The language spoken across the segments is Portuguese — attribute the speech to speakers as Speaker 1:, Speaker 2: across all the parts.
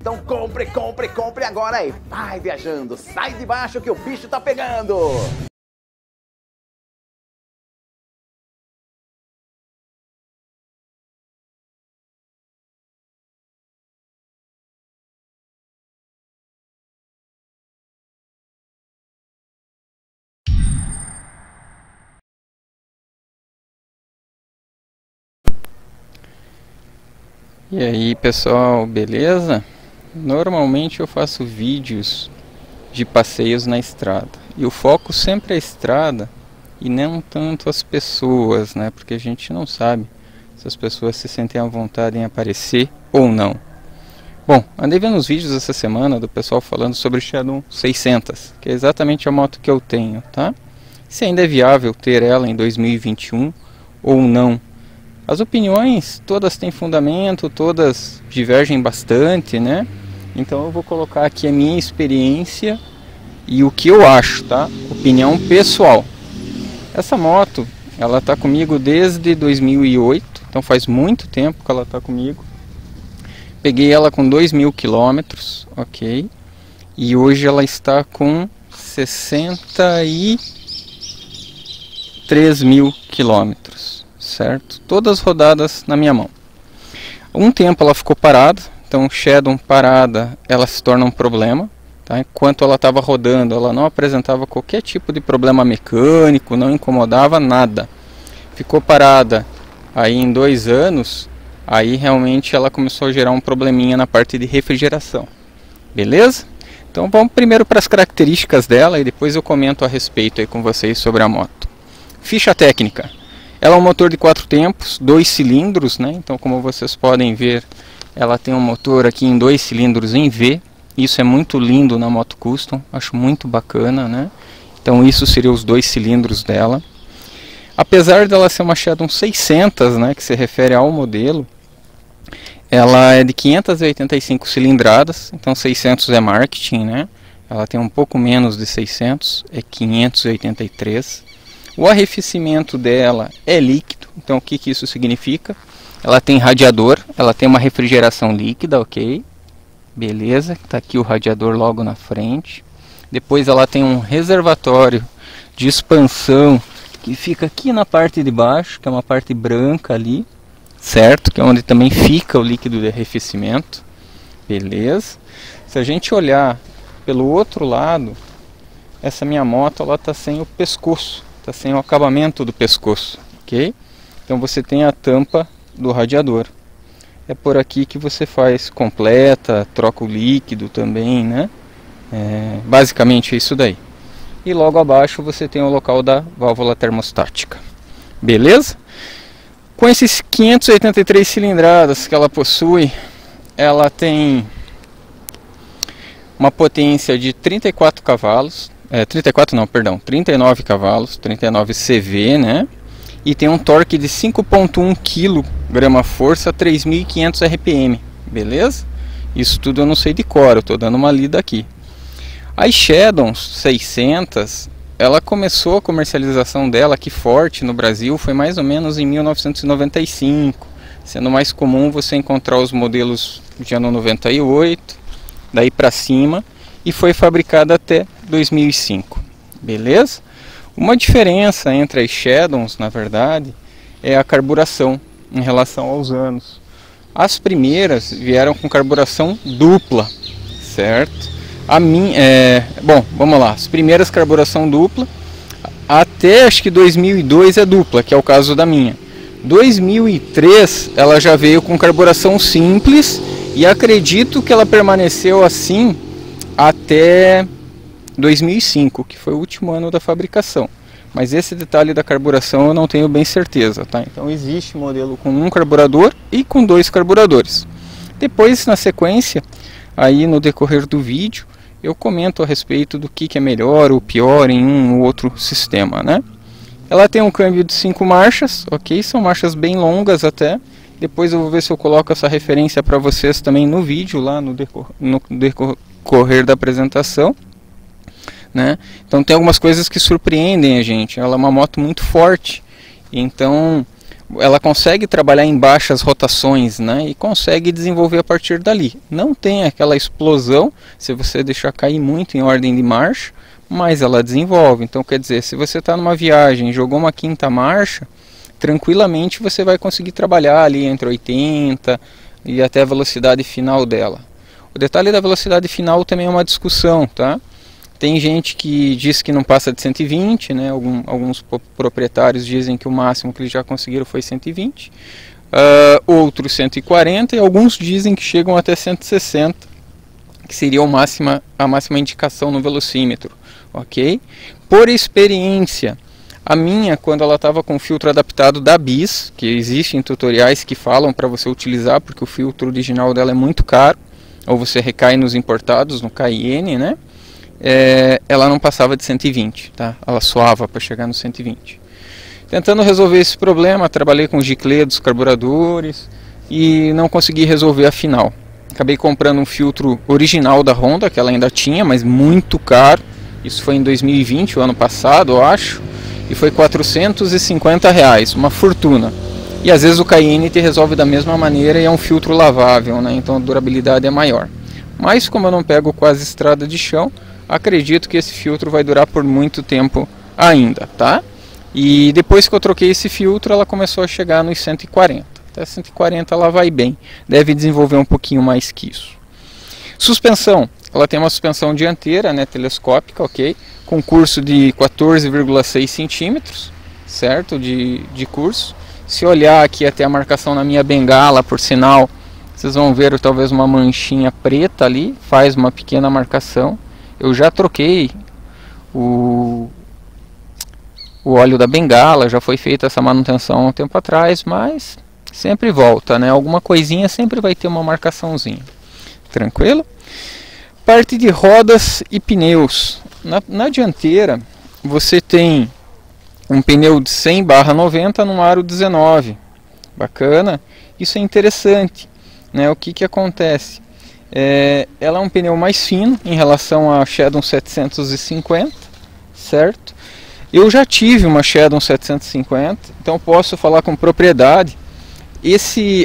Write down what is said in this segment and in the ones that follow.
Speaker 1: Então compre, compre, compre agora e vai viajando. Sai de baixo que o bicho tá pegando.
Speaker 2: E aí pessoal, beleza? Normalmente eu faço vídeos de passeios na estrada e o foco sempre é a estrada e não tanto as pessoas, né? Porque a gente não sabe se as pessoas se sentem à vontade em aparecer ou não. Bom, andei vendo os vídeos essa semana do pessoal falando sobre o Shadow 600, que é exatamente a moto que eu tenho, tá? Se ainda é viável ter ela em 2021 ou não. As opiniões todas têm fundamento, todas divergem bastante, né? Então eu vou colocar aqui a minha experiência e o que eu acho, tá? Opinião pessoal. Essa moto, ela tá comigo desde 2008, então faz muito tempo que ela tá comigo. Peguei ela com 2.000 quilômetros, ok? E hoje ela está com 63.000 quilômetros. Certo? Todas rodadas na minha mão. Um tempo ela ficou parada, então Shadow parada ela se torna um problema, tá? Enquanto ela estava rodando ela não apresentava qualquer tipo de problema mecânico, não incomodava nada. Ficou parada aí em 2 anos, aí realmente ela começou a gerar um probleminha na parte de refrigeração, beleza? Então vamos primeiro para as características dela e depois eu comento a respeito aí com vocês sobre a moto. Ficha técnica. Ela é um motor de 4 tempos, 2 cilindros, né? Então como vocês podem ver, ela tem um motor aqui em 2 cilindros em V. Isso é muito lindo na moto custom, acho muito bacana, né? Então isso seria os 2 cilindros dela. Apesar dela ser uma Shadow 600, né, que se refere ao modelo, ela é de 585 cilindradas, então 600 é marketing, né? Ela tem um pouco menos de 600, é 583. O arrefecimento dela é líquido, então o que isso significa? Ela tem radiador, ela tem uma refrigeração líquida, ok? Beleza, está aqui o radiador logo na frente. Depois ela tem um reservatório de expansão que fica aqui na parte de baixo, que é uma parte branca ali, certo? Que é onde também fica o líquido de arrefecimento, beleza? Se a gente olhar pelo outro lado, essa minha moto ela está sem o pescoço. Está sem o acabamento do pescoço, ok? Então você tem a tampa do radiador. É por aqui que você faz, completa, troca o líquido também, né? Basicamente é isso daí. E logo abaixo você tem o local da válvula termostática. Beleza? Com esses 583 cilindradas que ela possui, ela tem uma potência de 34 cavalos. 39 cavalos, 39 CV, né? E tem um torque de 5.1 kg-força, 3.500 RPM, beleza? Isso tudo eu não sei de cor, eu estou dando uma lida aqui. A Shadow 600, ela começou a comercialização dela aqui forte no Brasil, foi mais ou menos em 1995, sendo mais comum você encontrar os modelos de ano 98, daí para cima, e foi fabricada até 2005, beleza? Uma diferença entre as Shadows, na verdade, é a carburação em relação aos anos. As primeiras vieram com carburação dupla, certo? Bom, vamos lá. As primeiras carburação dupla, até acho que 2002 é dupla, que é o caso da minha. 2003 ela já veio com carburação simples e acredito que ela permaneceu assim até 2005, que foi o último ano da fabricação. Mas esse detalhe da carburação eu não tenho bem certeza, tá? Então existe modelo com um carburador e com 2 carburadores. Depois, na sequência, aí no decorrer do vídeo, eu comento a respeito do que é melhor ou pior em um ou outro sistema, né? Ela tem um câmbio de 5 marchas, ok? São marchas bem longas até. Depois eu vou ver se eu coloco essa referência para vocês também no vídeo, lá no decorrer da apresentação, né? Então tem algumas coisas que surpreendem a gente. Ela é uma moto muito forte, então ela consegue trabalhar em baixas rotações, né, e consegue desenvolver a partir dali. Não tem aquela explosão se você deixar cair muito em ordem de marcha, mas ela desenvolve. Então, quer dizer, se você está numa viagem, jogou uma quinta marcha, tranquilamente você vai conseguir trabalhar ali entre 80 e até a velocidade final dela. O detalhe da velocidade final também é uma discussão, tá? Tem gente que diz que não passa de 120, né? Alguns proprietários dizem que o máximo que eles já conseguiram foi 120, outros 140, e alguns dizem que chegam até 160, que seria a máxima indicação no velocímetro, ok? Por experiência, a minha, quando ela estava com o filtro adaptado da BIS, que existem tutoriais que falam para você utilizar, porque o filtro original dela é muito caro, ou você recai nos importados, no Cayenne, né? Ela não passava de 120, tá? Ela suava para chegar no 120. Tentando resolver esse problema, trabalhei com o giclê dos carburadores e não consegui resolver a final. Acabei comprando um filtro original da Honda, que ela ainda tinha, mas muito caro. Isso foi em 2020, o ano passado, eu acho. E foi R$450, uma fortuna. E às vezes o Cayenne te resolve da mesma maneira e é um filtro lavável, né? Então a durabilidade é maior. Mas como eu não pego quase estrada de chão, acredito que esse filtro vai durar por muito tempo ainda, tá? E depois que eu troquei esse filtro, ela começou a chegar nos 140. Até 140 ela vai bem. Deve desenvolver um pouquinho mais que isso. Suspensão. Ela tem uma suspensão dianteira, né, telescópica, ok? Com curso de 14,6 centímetros, certo? De curso. Se olhar aqui até a marcação na minha bengala, por sinal, vocês vão ver talvez uma manchinha preta ali, faz uma pequena marcação. Eu já troquei o óleo da bengala, já foi feita essa manutenção há um tempo atrás, mas sempre volta, né? Alguma coisinha sempre vai ter uma marcaçãozinha. Tranquilo? Parte de rodas e pneus. Na dianteira, você tem um pneu de 100/90 num aro 19. Bacana? Isso é interessante, né? O que acontece? Ela é um pneu mais fino em relação à Shadow 750, certo? Eu já tive uma Shadow 750, então posso falar com propriedade.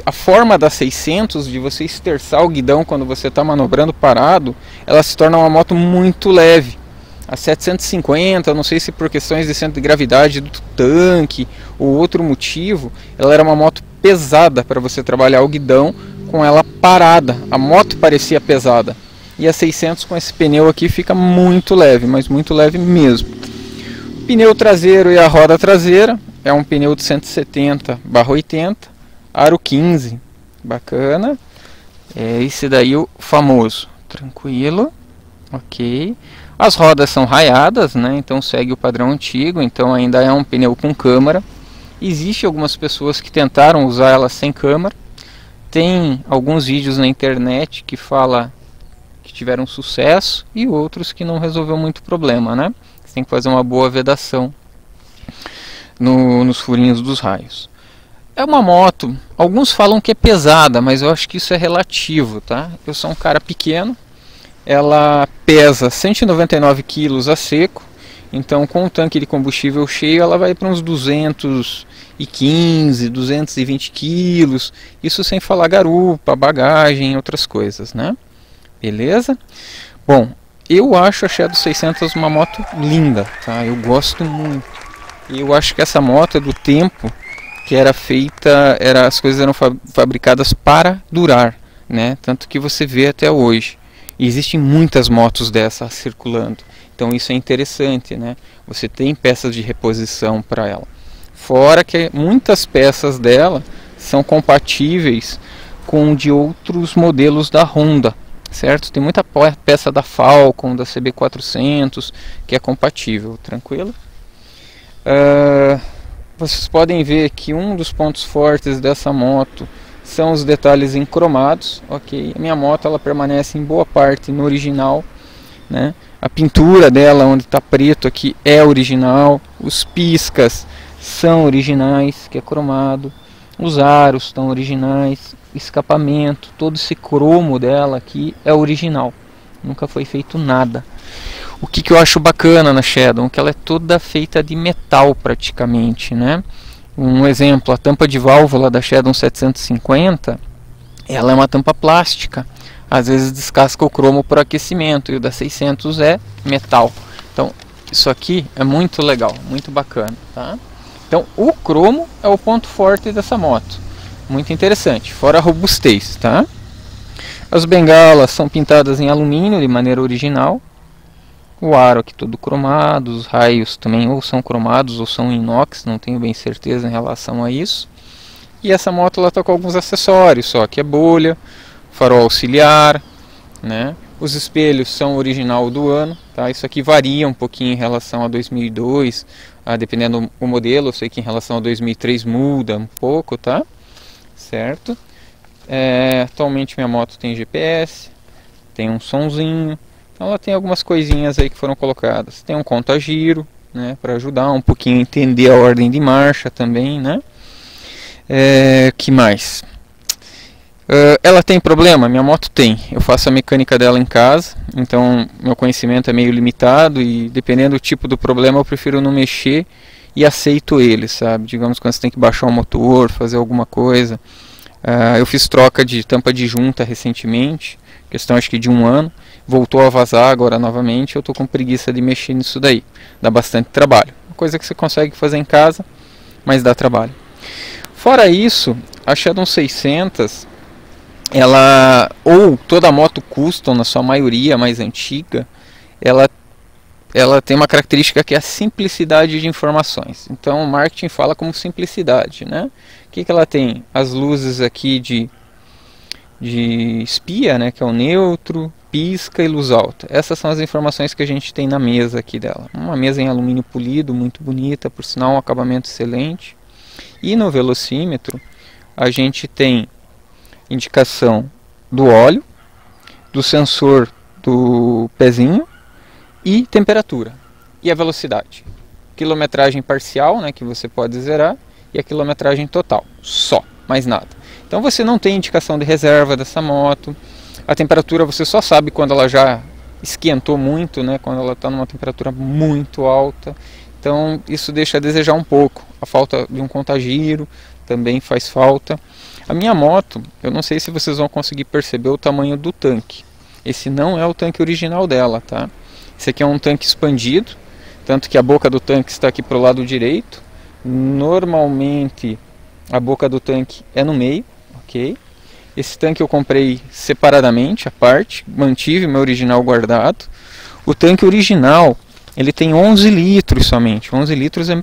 Speaker 2: A forma da 600, de você esterçar o guidão quando você está manobrando parado, ela se torna uma moto muito leve. A 750, não sei se por questões de centro de gravidade do tanque ou outro motivo, ela era uma moto pesada para você trabalhar o guidão com ela parada. A moto parecia pesada. E a 600 com esse pneu aqui fica muito leve, mas muito leve mesmo. O pneu traseiro e a roda traseira é um pneu de 170/80, aro 15. Bacana. É esse daí o famoso. Tranquilo. Ok. As rodas são raiadas, né? Então segue o padrão antigo, então ainda é um pneu com câmara. Existem algumas pessoas que tentaram usar ela sem câmara. Tem alguns vídeos na internet que fala que tiveram sucesso e outros que não resolveu muito problema, né? Você tem que fazer uma boa vedação nos furinhos dos raios. É uma moto, alguns falam que é pesada, mas eu acho que isso é relativo, tá? Eu sou um cara pequeno. Ela pesa 199 kg a seco, então com o tanque de combustível cheio ela vai para uns 215, 220 kg, isso sem falar garupa, bagagem e outras coisas, né? Beleza? Bom, eu acho a Shadow 600 uma moto linda, tá? Eu gosto muito. E eu acho que essa moto é do tempo que era feita, as coisas eram fabricadas para durar, né? Tanto que você vê até hoje. E existem muitas motos dessas circulando, então isso é interessante, né? Você tem peças de reposição para ela. Fora que muitas peças dela são compatíveis com de outros modelos da Honda, certo? Tem muita peça da Falcon, da CB400 que é compatível, tranquilo? Vocês podem ver que um dos pontos fortes dessa moto são os detalhes em cromados, ok? A minha moto ela permanece em boa parte no original, né? A pintura dela onde está preto aqui é original, os piscas são originais, que é cromado, os aros estão originais, escapamento, todo esse cromo dela aqui é original, nunca foi feito nada. O que eu acho bacana na Shadow, que ela é toda feita de metal praticamente, né? Um exemplo, a tampa de válvula da Shadow 750, ela é uma tampa plástica. Às vezes descasca o cromo por aquecimento, e o da 600 é metal. Então isso aqui é muito legal, muito bacana, tá? Então o cromo é o ponto forte dessa moto, muito interessante, fora a robustez, tá? As bengalas são pintadas em alumínio de maneira original. O aro aqui todo cromado, os raios também ou são cromados ou são inox, não tenho bem certeza em relação a isso. E essa moto ela tá com alguns acessórios, só que é bolha, farol auxiliar, né? Os espelhos são original do ano, tá? Isso aqui varia um pouquinho em relação a 2002, dependendo do modelo. Eu sei que em relação a 2003 muda um pouco, tá? Certo? Atualmente minha moto tem GPS, tem um sonzinho, então ela tem algumas coisinhas aí que foram colocadas. Tem um conta-giro, né, para ajudar um pouquinho a entender a ordem de marcha também, né? Que mais? Ela tem problema? Minha moto tem. Eu faço a mecânica dela em casa, então meu conhecimento é meio limitado e dependendo do tipo do problema eu prefiro não mexer e aceito ele, sabe? Digamos quando você tem que baixar o motor, fazer alguma coisa. Eu fiz troca de tampa de junta recentemente, questão acho que de 1 ano, voltou a vazar agora novamente, eu estou com preguiça de mexer nisso daí, dá bastante trabalho, uma coisa que você consegue fazer em casa, mas dá trabalho. Fora isso, a Shadow 600, ela, ou toda moto custom na sua maioria mais antiga, ela tem uma característica que é a simplicidade de informações. Então o marketing fala como simplicidade, né? O que ela tem? As luzes aqui de espia, né? Que é o neutro, pisca e luz alta. Essas são as informações que a gente tem na mesa aqui dela. Uma mesa em alumínio polido, muito bonita, por sinal um acabamento excelente. E no velocímetro a gente tem indicação do óleo, do sensor do pezinho, e temperatura e a velocidade, quilometragem parcial, né, que você pode zerar, e a quilometragem total, só, mais nada. Então você não tem indicação de reserva dessa moto. A temperatura você só sabe quando ela já esquentou muito, né, quando ela está numa temperatura muito alta. Então isso deixa a desejar um pouco. A falta de um contagiro também faz falta. A minha moto, eu não sei se vocês vão conseguir perceber o tamanho do tanque. Esse não é o tanque original dela, tá? Esse aqui é um tanque expandido, tanto que a boca do tanque está aqui para o lado direito. Normalmente a boca do tanque é no meio, ok? Esse tanque eu comprei separadamente, à parte, mantive meu original guardado. O tanque original, ele tem 11 litros somente, 11 litros é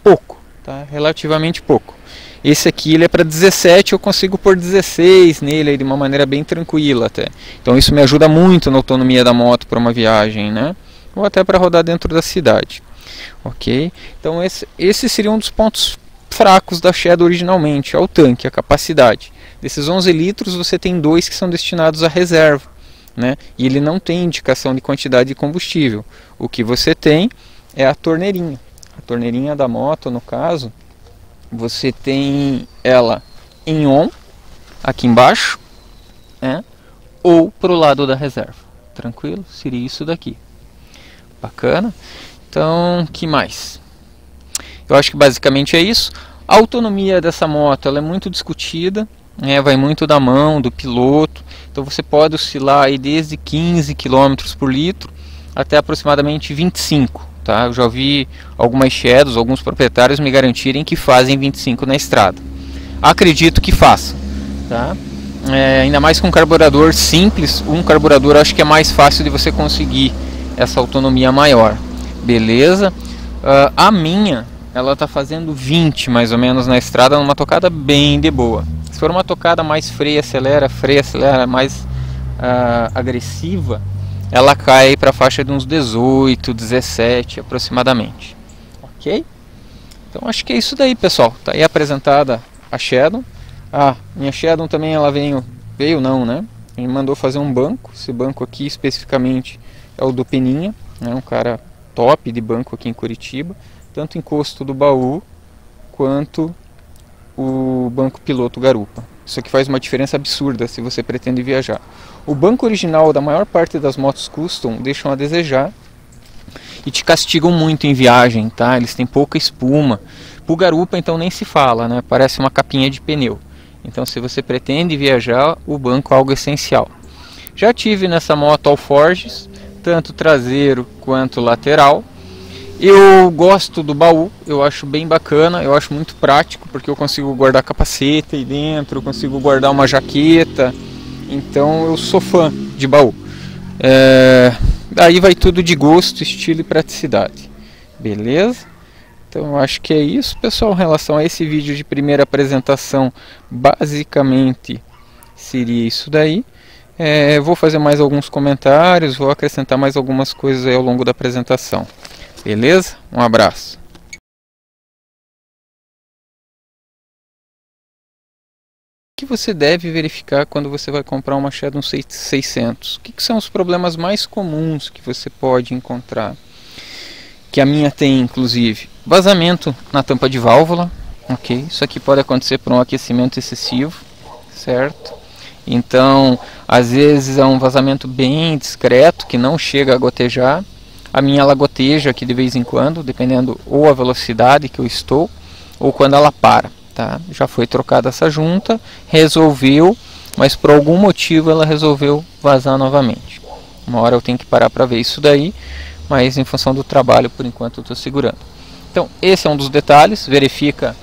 Speaker 2: pouco, tá? Relativamente pouco. Esse aqui ele é para 17, eu consigo pôr 16 nele aí de uma maneira bem tranquila até. Então isso me ajuda muito na autonomia da moto para uma viagem, né? Ou até para rodar dentro da cidade. Ok? Então esse seria um dos pontos fracos da Shadow originalmente, é o tanque, a capacidade. Desses 11 litros você tem 2 que são destinados à reserva, né? E ele não tem indicação de quantidade de combustível. O que você tem é a torneirinha. A torneirinha da moto, no caso, você tem ela em on, aqui embaixo, né? Ou para o lado da reserva. Tranquilo? Seria isso daqui. Bacana. Então, que mais? Eu acho que basicamente é isso. A autonomia dessa moto ela é muito discutida, né? Vai muito da mão do piloto. Então você pode oscilar aí desde 15 km por litro até aproximadamente 25. Tá? Eu já ouvi algumas Shadows, alguns proprietários me garantirem que fazem 25 na estrada. Acredito que façam, tá? Ainda mais com um carburador simples, um carburador acho que é mais fácil de você conseguir essa autonomia maior. Beleza? A minha, ela está fazendo 20 mais ou menos na estrada, numa tocada bem de boa. Se for uma tocada mais freia, acelera, mais agressiva, ela cai para a faixa de uns 18, 17 aproximadamente. Ok? Então acho que é isso daí, pessoal. Tá aí apresentada a Shadow. Minha Shadow também ela veio não, né? Ele mandou fazer um banco. Esse banco aqui especificamente é o do Peninha, né? Um cara top de banco aqui em Curitiba. Tanto encosto do baú quanto o banco piloto garupa. Isso aqui faz uma diferença absurda se você pretende viajar. O banco original da maior parte das motos custom deixam a desejar. e te castigam muito em viagem, tá? Eles têm pouca espuma. Pro garupa então nem se fala, né? Parece uma capinha de pneu. Então se você pretende viajar, o banco é algo essencial. Já tive nessa moto alforjes, tanto traseiro quanto lateral. Eu gosto do baú, eu acho bem bacana, eu acho muito prático, porque eu consigo guardar capacete aí dentro, eu consigo guardar uma jaqueta, então eu sou fã de baú. Aí vai tudo de gosto, estilo e praticidade, beleza? Então eu acho que é isso, pessoal. Em relação a esse vídeo de primeira apresentação, basicamente seria isso daí. Vou fazer mais alguns comentários, vou acrescentar mais algumas coisas aí ao longo da apresentação. Beleza? Um abraço. O que você deve verificar quando você vai comprar uma Shadow 600? O que são os problemas mais comuns que você pode encontrar? Que a minha tem, inclusive. Vazamento na tampa de válvula. Ok? Isso aqui pode acontecer por um aquecimento excessivo, certo? Então, às vezes é um vazamento bem discreto, que não chega a gotejar. A minha ela goteja aqui de vez em quando, dependendo ou a velocidade que eu estou, ou quando ela para, tá? Já foi trocada essa junta, resolveu, mas por algum motivo ela resolveu vazar novamente. Uma hora eu tenho que parar para ver isso daí, mas em função do trabalho, por enquanto eu estou segurando. Então, esse é um dos detalhes. Verifica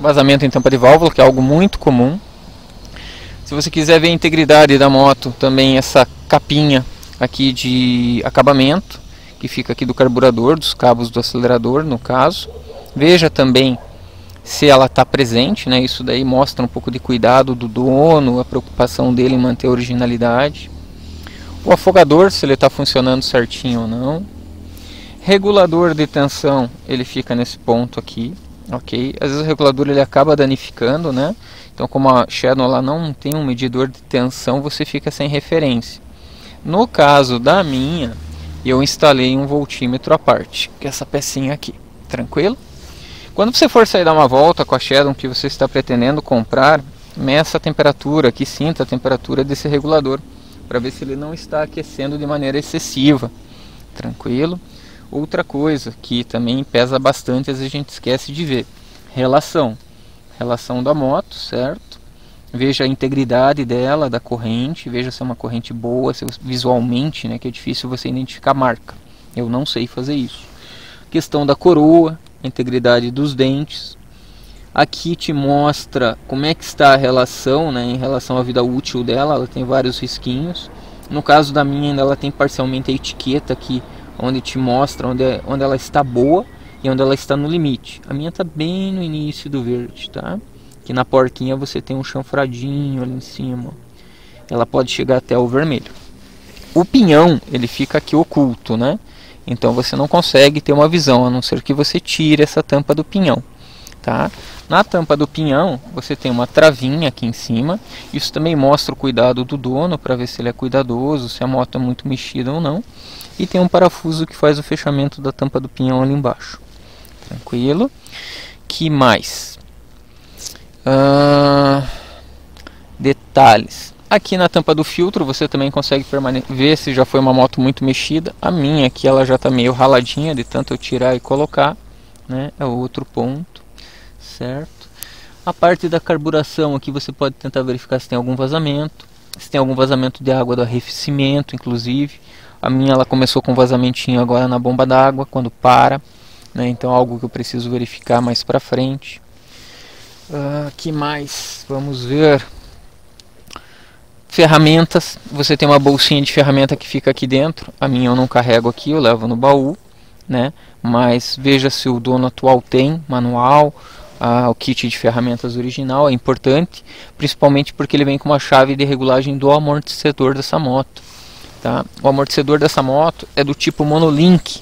Speaker 2: vazamento em tampa de válvula, que é algo muito comum. Se você quiser ver a integridade da moto, também essa capinha aqui de acabamento, que fica aqui do carburador, dos cabos do acelerador, no caso. Veja também se ela está presente, né? Isso daí mostra um pouco de cuidado do dono, a preocupação dele em manter a originalidade. O afogador, se ele está funcionando certinho ou não. Regulador de tensão, ele fica nesse ponto aqui, ok? Às vezes o regulador ele acaba danificando, né? Então, como a Shadow ela não tem um medidor de tensão, você fica sem referência. No caso da minha, eu instalei um voltímetro à parte, que é essa pecinha aqui, tranquilo? Quando você for sair dar uma volta com a Shadow que você está pretendendo comprar, meça a temperatura aqui, sinta a temperatura desse regulador, para ver se ele não está aquecendo de maneira excessiva, tranquilo? Outra coisa que também pesa bastante, às vezes a gente esquece de ver, relação da moto, certo? Veja a integridade dela, da corrente, veja se é uma corrente boa, se visualmente, né, que é difícil você identificar a marca. Eu não sei fazer isso. Questão da coroa, a integridade dos dentes. Aqui te mostra como é que está a relação, né, em relação à vida útil dela. Ela tem vários risquinhos. No caso da minha, ela tem parcialmente a etiqueta aqui, onde te mostra onde ela está boa e onde ela está no limite. A minha está bem no início do verde, tá? Que na porquinha você tem um chanfradinho ali em cima. Ela pode chegar até o vermelho. O pinhão, ele fica aqui oculto, né? Então você não consegue ter uma visão, a não ser que você tire essa tampa do pinhão, tá? Na tampa do pinhão, você tem uma travinha aqui em cima. Isso também mostra o cuidado do dono, para ver se ele é cuidadoso, se a moto é muito mexida ou não. E tem um parafuso que faz o fechamento da tampa do pinhão ali embaixo. Tranquilo? Que mais? Detalhes. Aqui na tampa do filtro você também consegue ver se já foi uma moto muito mexida. A minha aqui ela já está meio raladinha de tanto eu tirar e colocar, né? É o outro ponto, certo? A parte da carburação aqui você pode tentar verificar se tem algum vazamento. Se tem algum vazamento de água do arrefecimento, inclusive. A minha ela começou com vazamentinho agora na bomba d'água quando para, né? Então algo que eu preciso verificar mais para frente. Que mais? Vamos ver. Ferramentas. Você tem uma bolsinha de ferramenta que fica aqui dentro. A minha eu não carrego aqui, eu levo no baú, né? Mas veja se o dono atual tem manual, o kit de ferramentas original. É importante, principalmente porque ele vem com uma chave de regulagem do amortecedor dessa moto, tá? O amortecedor dessa moto é do tipo monolink.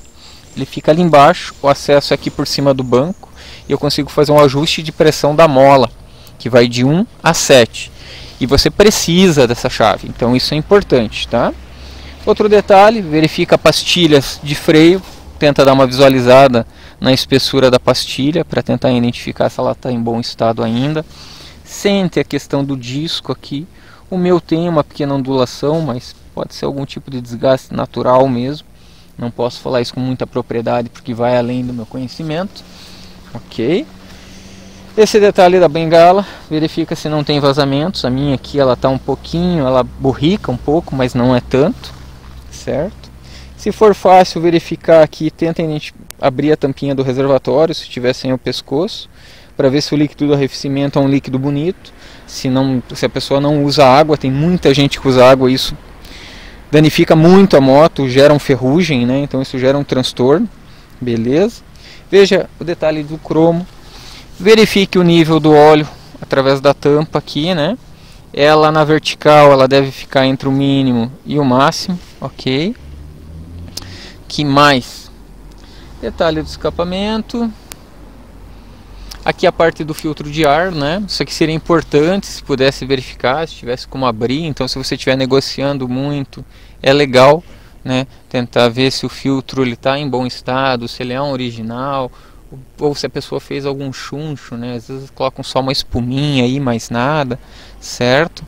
Speaker 2: Ele fica ali embaixo, o acesso é aqui por cima do banco. E eu consigo fazer um ajuste de pressão da mola, que vai de 1 a 7. E você precisa dessa chave, então isso é importante, tá? Outro detalhe, verifica pastilhas de freio, tenta dar uma visualizada na espessura da pastilha, para tentar identificar se ela está em bom estado ainda. Sente a questão do disco aqui. O meu tem uma pequena ondulação, mas pode ser algum tipo de desgaste natural mesmo. Não posso falar isso com muita propriedade porque vai além do meu conhecimento. Ok. Esse detalhe da bengala, verifica se não tem vazamentos. A minha aqui ela está um pouquinho, ela borrica um pouco, mas não é tanto, certo? Se for fácil verificar aqui, tenta abrir a tampinha do reservatório, se tiver sem o pescoço, para ver se o líquido do arrefecimento é um líquido bonito. Se a pessoa não usa água, tem muita gente que usa água, isso danifica muito a moto, gera ferrugem, né? Então isso gera um transtorno, beleza? Veja o detalhe do cromo, verifique o nível do óleo através da tampa aqui, né? Ela na vertical, ela deve ficar entre o mínimo e o máximo, ok? Que mais? Detalhe do escapamento. Aqui a parte do filtro de ar, né? Isso aqui seria importante se pudesse verificar, se tivesse como abrir. Então, se você estiver negociando muito, é legal, né? Tentar ver se o filtro está em bom estado, se ele é um original, ou se a pessoa fez algum chuncho, né? Às vezes colocam só uma espuminha aí, mais nada, certo?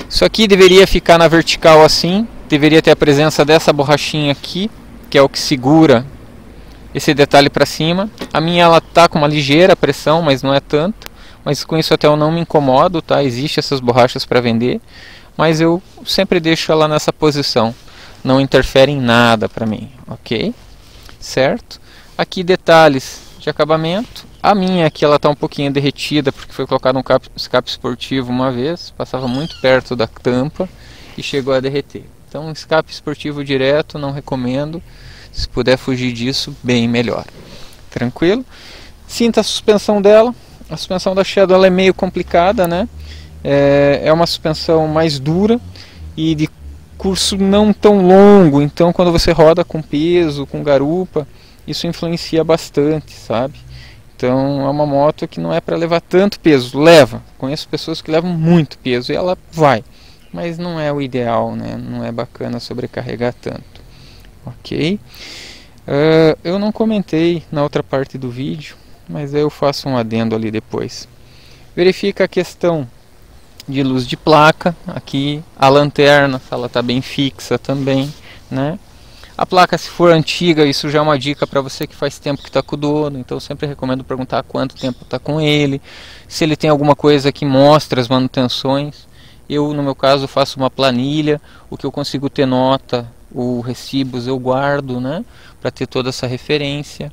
Speaker 2: Isso aqui deveria ficar na vertical assim, deveria ter a presença dessa borrachinha aqui, que é o que segura esse detalhe para cima. A minha ela tá com uma ligeira pressão, mas não é tanto. Mas com isso até eu não me incomodo, tá? Existem essas borrachas para vender, mas eu sempre deixo ela nessa posição. Não interfere em nada para mim, ok? Certo? Aqui detalhes de acabamento. A minha aqui ela tá um pouquinho derretida porque foi colocado um escape esportivo uma vez, passava muito perto da tampa e chegou a derreter. Então escape esportivo direto não recomendo. Se puder fugir disso, bem melhor. Tranquilo? Sinta a suspensão dela. A suspensão da Shadow ela é meio complicada, né? É uma suspensão mais dura e de curso não tão longo. Então quando você roda com peso, com garupa, isso influencia bastante, sabe? Então é uma moto que não é para levar tanto peso. Leva. Conheço pessoas que levam muito peso e ela vai. Mas não é o ideal, né? Não é bacana sobrecarregar tanto. Ok, eu não comentei na outra parte do vídeo, mas eu faço um adendo ali depois. Verifica a questão de luz de placa, aqui a lanterna, ela está bem fixa também, né? A placa, se for antiga, isso já é uma dica para você que faz tempo que está com o dono, então eu sempre recomendo perguntar quanto tempo está com ele, se ele tem alguma coisa que mostra as manutenções. Eu, no meu caso, faço uma planilha, o que eu consigo ter nota, ou recibos eu guardo, né, para ter toda essa referência.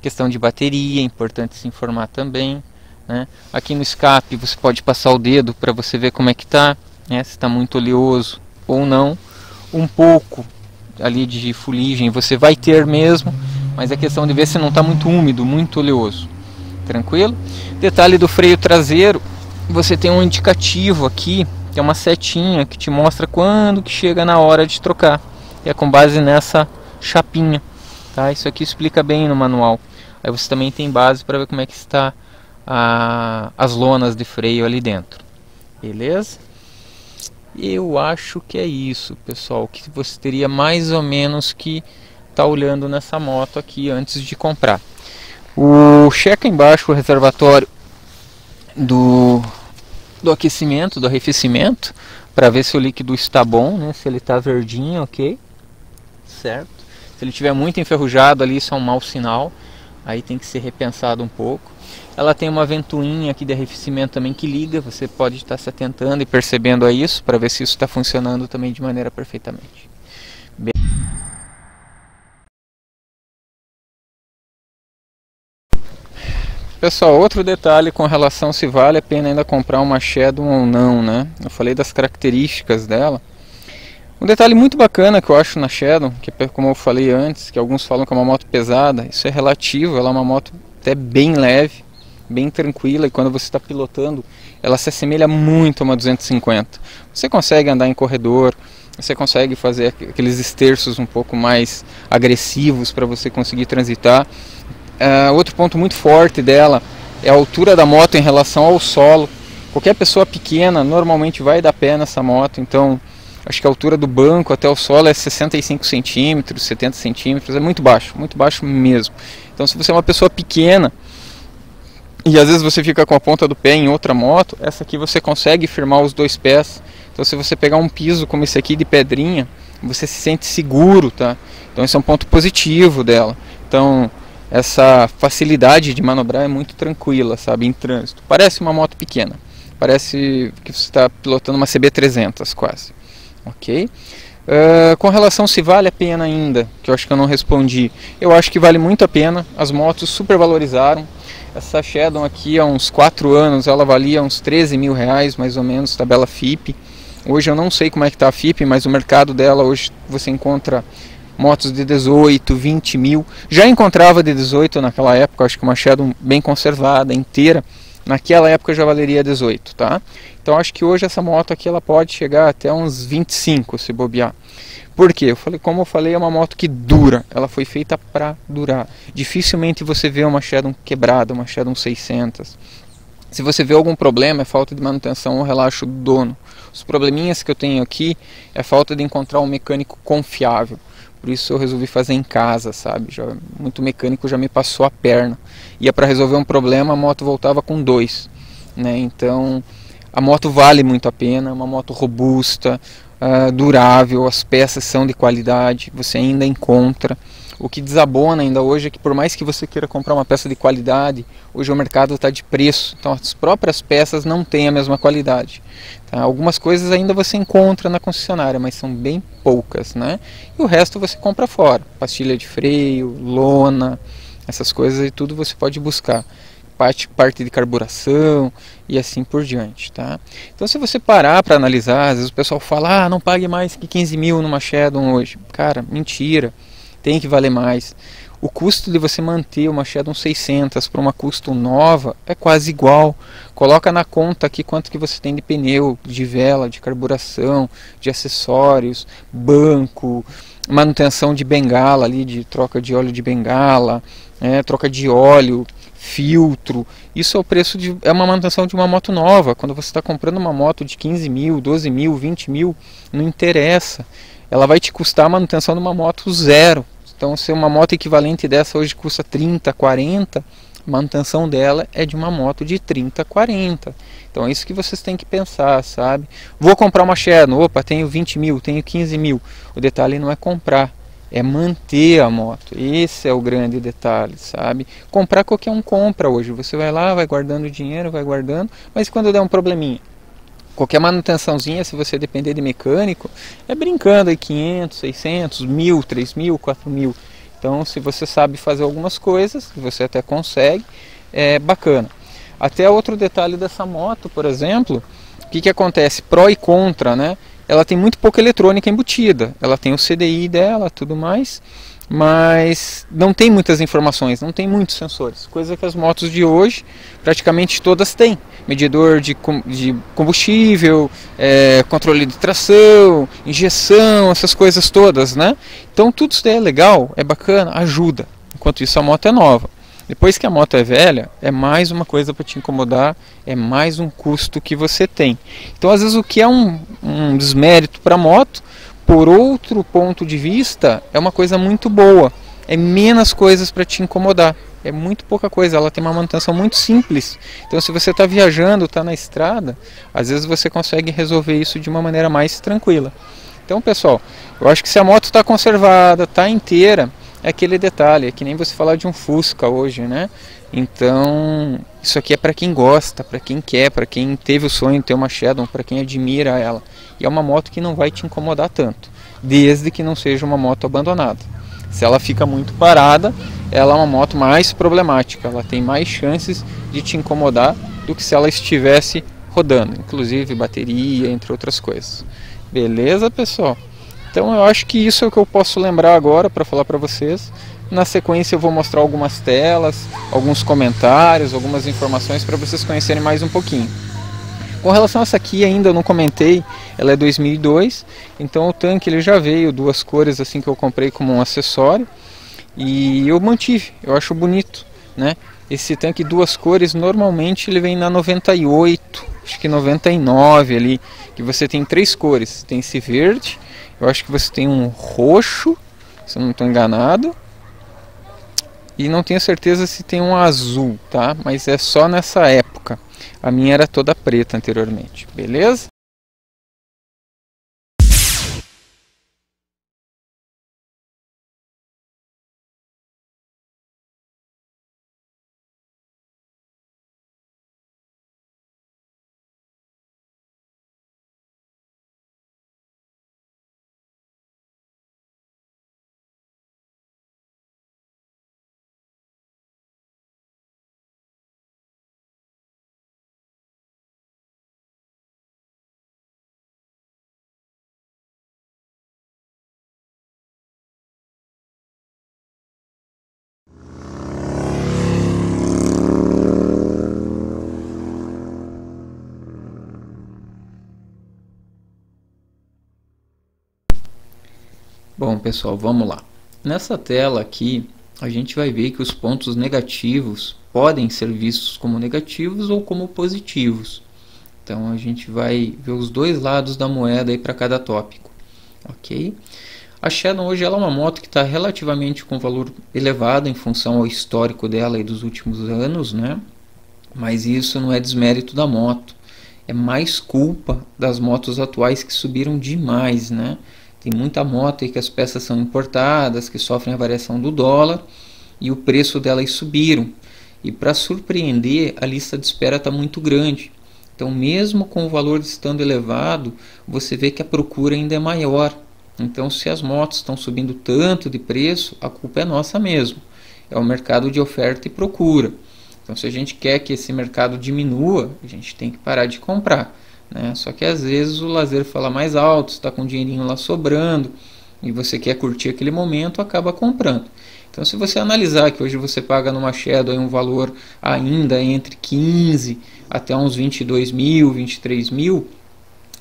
Speaker 2: Questão de bateria, é importante se informar também, né? Aqui no escape você pode passar o dedo para você ver como é que tá, né, se está muito oleoso ou não. Um pouco ali de fuligem você vai ter mesmo, mas é questão de ver se não está muito úmido, muito oleoso. Tranquilo? Detalhe do freio traseiro, você tem um indicativo aqui, que é uma setinha que te mostra quando que chega na hora de trocar. E é com base nessa chapinha, tá? Isso aqui explica bem no manual. Aí você também tem base para ver como é que está as lonas de freio ali dentro. Beleza? Eu acho que é isso, pessoal, que você teria mais ou menos que estar olhando nessa moto aqui antes de comprar. Checa embaixo o reservatório do aquecimento, do arrefecimento, para ver se o líquido está bom, né? Se ele está verdinho, ok? Certo? Se ele estiver muito enferrujado ali, isso é um mau sinal, aí tem que ser repensado um pouco. Ela tem uma ventoinha aqui de arrefecimento também que liga, você pode estar se atentando e percebendo a isso, para ver se isso está funcionando também de maneira perfeitamente. Pessoal, outro detalhe com relação se vale a pena ainda comprar uma Shadow ou não, né? Eu falei das características dela. Um detalhe muito bacana que eu acho na Shadow, que é como eu falei antes, que alguns falam que é uma moto pesada, isso é relativo, ela é uma moto até bem leve, bem tranquila, e quando você está pilotando, ela se assemelha muito a uma 250. Você consegue andar em corredor, você consegue fazer aqueles esterços um pouco mais agressivos para você conseguir transitar. Outro ponto muito forte dela é a altura da moto em relação ao solo. Qualquer pessoa pequena normalmente vai dar pé nessa moto, então acho que a altura do banco até o solo é 65 centímetros, 70 centímetros, é muito baixo mesmo. Então se você é uma pessoa pequena e às vezes você fica com a ponta do pé em outra moto, essa aqui você consegue firmar os dois pés. Então se você pegar um piso como esse aqui de pedrinha, você se sente seguro, tá? Então esse é um ponto positivo dela. Então essa facilidade de manobrar é muito tranquila, sabe, em trânsito. Parece uma moto pequena, parece que você está pilotando uma CB300 quase, ok? Com relação se vale a pena ainda, que eu acho que eu não respondi, eu acho que vale muito a pena. As motos super valorizaram. Essa Shadow aqui há uns 4 anos ela valia uns 13 mil reais mais ou menos, tabela FIPE. Hoje eu não sei como é que está a FIPE, mas o mercado dela hoje você encontra motos de 18, 20 mil. Já encontrava de 18 naquela época, acho que uma Shadow bem conservada, inteira, naquela época já valeria 18, tá? Então acho que hoje essa moto aqui ela pode chegar até uns 25 se bobear. Por quê? Como eu falei, é uma moto que dura, ela foi feita para durar. Dificilmente você vê uma Shadow quebrada, uma Shadow 600. Se você vê algum problema, é falta de manutenção ou relaxo do dono. Os probleminhas que eu tenho aqui é falta de encontrar um mecânico confiável. Por isso eu resolvi fazer em casa, sabe? Muito mecânico já me passou a perna. Ia para resolver um problema, a moto voltava com 2, né? Então a moto vale muito a pena, é uma moto robusta, durável, as peças são de qualidade, você ainda encontra. O que desabona ainda hoje é que por mais que você queira comprar uma peça de qualidade, hoje o mercado está de preço, então as próprias peças não têm a mesma qualidade. Tá? Algumas coisas ainda você encontra na concessionária, mas são bem poucas, né? E o resto você compra fora, pastilha de freio, lona, essas coisas e tudo você pode buscar. Parte de carburação e assim por diante, tá? Então se você parar para analisar, às vezes o pessoal fala, não pague mais que 15 mil numa Shadow hoje. Cara, mentira, tem que valer mais. O custo de você manter uma Shadow 600 para uma Custom nova é quase igual. Coloca na conta aqui quanto que você tem de pneu, de vela, de carburação, de acessórios, banco, manutenção de bengala ali, de troca de óleo de bengala, troca de óleo, filtro. Isso é o preço é uma manutenção de uma moto nova. Quando você está comprando uma moto de 15 mil, 12 mil, 20 mil, não interessa. Ela vai te custar a manutenção de uma moto zero. Então se uma moto equivalente dessa hoje custa 30, 40, a manutenção dela é de uma moto de 30, 40. Então é isso que vocês têm que pensar, sabe? Vou comprar uma Shadow, opa, tenho 20 mil, tenho 15 mil. O detalhe não é comprar, é manter a moto. Esse é o grande detalhe, sabe? Comprar qualquer um compra hoje. Você vai lá, vai guardando dinheiro, vai guardando, mas quando der um probleminha, qualquer manutençãozinha, se você depender de mecânico, é brincando aí 500, 600, 1000, 3000, 4000. Então se você sabe fazer algumas coisas, você até consegue, é bacana. Até outro detalhe dessa moto, por exemplo, o que acontece? Pró e contra, né? Ela tem muito pouca eletrônica embutida, ela tem o CDI dela, tudo mais, mas não tem muitas informações, não tem muitos sensores, coisa que as motos de hoje praticamente todas têm. Medidor de combustível, controle de tração, injeção, essas coisas todas, né? Então tudo isso daí é legal, é bacana, ajuda. Enquanto isso a moto é nova. Depois que a moto é velha, é mais uma coisa para te incomodar, é mais um custo que você tem. Então às vezes o que é um desmérito para a moto, por outro ponto de vista, é uma coisa muito boa. É menos coisas para te incomodar. É muito pouca coisa, ela tem uma manutenção muito simples. Então se você está viajando, está na estrada, às vezes você consegue resolver isso de uma maneira mais tranquila. Então pessoal, eu acho que se a moto está conservada, está inteira, é aquele detalhe, é que nem você falar de um Fusca hoje, né? Então isso aqui é para quem gosta, para quem quer, para quem teve o sonho de ter uma Shadow, para quem admira ela. E é uma moto que não vai te incomodar tanto, desde que não seja uma moto abandonada. Se ela fica muito parada, ela é uma moto mais problemática, ela tem mais chances de te incomodar do que se ela estivesse rodando, inclusive bateria, entre outras coisas. Beleza, pessoal? Então eu acho que isso é o que eu posso lembrar agora para falar para vocês. Na sequência eu vou mostrar algumas telas, alguns comentários, algumas informações para vocês conhecerem mais um pouquinho. Com relação a essa aqui ainda eu não comentei, ela é 2002, então o tanque ele já veio duas cores assim que eu comprei como um acessório e eu mantive, eu acho bonito, né? Esse tanque duas cores normalmente ele vem na 98, acho que 99 ali, que você tem três cores, tem esse verde, eu acho que você tem um roxo, se eu não estou enganado, e não tenho certeza se tem um azul, tá? Mas é só nessa época. A minha era toda preta anteriormente, beleza? pessoal, vamos lá. Nessa tela aqui, a gente vai ver que os pontos negativos podem ser vistos como negativos ou como positivos. Então a gente vai ver os dois lados da moeda aí para cada tópico, ok? A Shadow hoje ela é uma moto que está relativamente com valor elevado em função ao histórico dela e dos últimos anos, né? Mas isso não é desmérito da moto, é mais culpa das motos atuais que subiram demais, né? Tem muita moto aí que as peças são importadas, que sofrem a variação do dólar e o preço delas subiram. E para surpreender, a lista de espera está muito grande. Então, mesmo com o valor estando elevado, você vê que a procura ainda é maior. Então, se as motos estão subindo tanto de preço, a culpa é nossa mesmo. É o mercado de oferta e procura. Então, se a gente quer que esse mercado diminua, a gente tem que parar de comprar, né? Só que às vezes o lazer fala mais alto, está com um dinheirinho lá sobrando e você quer curtir aquele momento, acaba comprando. Então, se você analisar que hoje você paga numa Shadow um valor ainda entre 15 até uns 22 mil, 23 mil,